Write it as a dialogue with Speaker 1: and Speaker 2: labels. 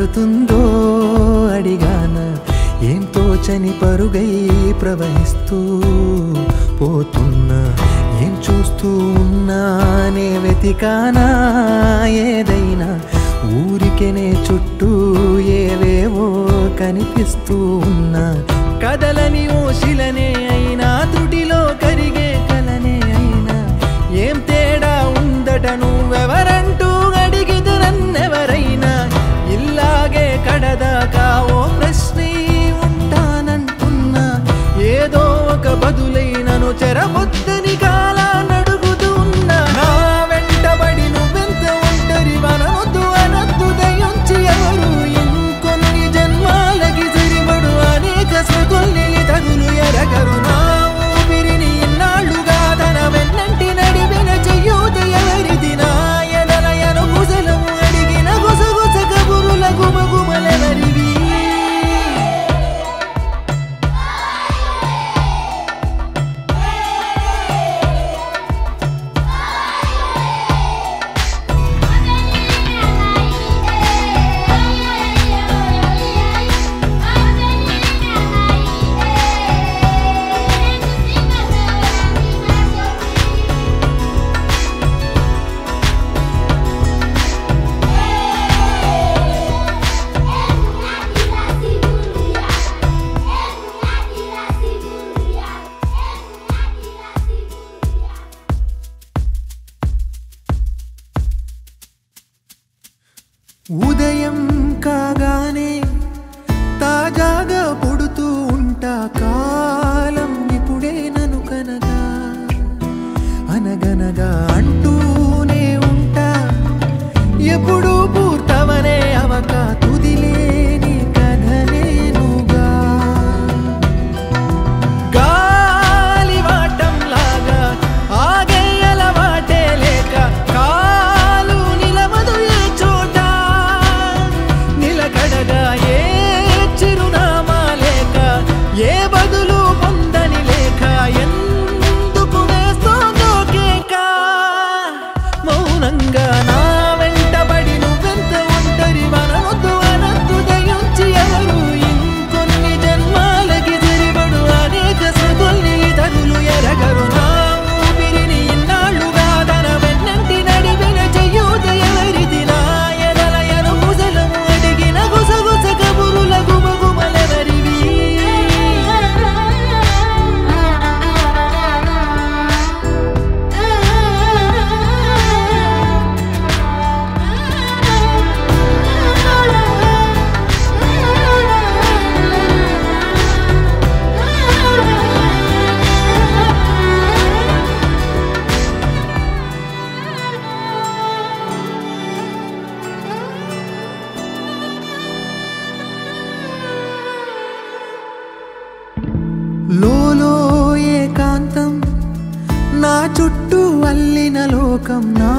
Speaker 1: వెళుతుందో అడిగాన ఏం తోచని పరుగై ప్రవహిస్తూ పోతున్నా ఏం చూస్తూ ఉన్నానే వెతికానా ఏదైనా ఊరికెనే చుట్టూ ఏవేవో కనిపిస్తూ ఉన్నా కదలని ఓశిలనే అయినా తుటిలో కరిగే కలనే అయినా ఏం తేడా ఉందట నువ్వెవరంటూ అడిగితే నన్నెవరైనా ఇల్లాగే కడదాకా ఓ ప్రశ్నే ఉంటానంటున్నా ఏదో ఒక బదులైనను చెరబొద్దని కాలానడుగుతూ ఉన్నా నా వెంటబడి నువ్వెంత ఒంటరి వనవద్దు అనద్దు దయించి ఎవరు ఇంకొన్ని జన్మాలకి సరిపడు అనేక స్మృతుల్ని తగులు ఎరగరు నా ఊపిరిని ఇన్నాళ్ళుగా తన వెన్నంటి నడిపిన చెయ్యూత ఎవరిది నా ఎదలయను గుసలము అడిగిన గుసగుస కబురుల గుమగుమలెవరివి ఉదయం కాగానే తాజాగా పుడుతూ ఉంటా కాలం ఇప్పుడే నన్ను కనగా అనగనగా అంటూనే ఉంటా ఎప్పుడూ పూర్తవనే అవక తుదిలేని కథనేనుగా గాలివాటంలాగా ఆగే అలవాటే లేక కాలు నిలవదు ఏ చోట నిలకడగా ఏ చిరునామా లేక ఏ బదులు పొందని లేక ఎందుకు వేస్తోందో కేక మౌనంగా నా వెంటబడి నువ్వెంత ఒంటరి వనవద్దు అనద్దు దయించి ఎవరు ఇంకొన్ని జన్మాలకి సరిపడు అనేక స్మృతుల్ని తగులు ఎరగరు నా ఊపిరిని ఇన్నాళ్ళుగా తన వెన్నంటి నడిపిన చెయ్యూత ఎవరిది నా ఎదలయను గుసలము అడిగిన గుసగుస కబురుల గుమగుమలెవరివి లోలో ఏకాంతం నా చుట్టూ అల్లిన లోకం నా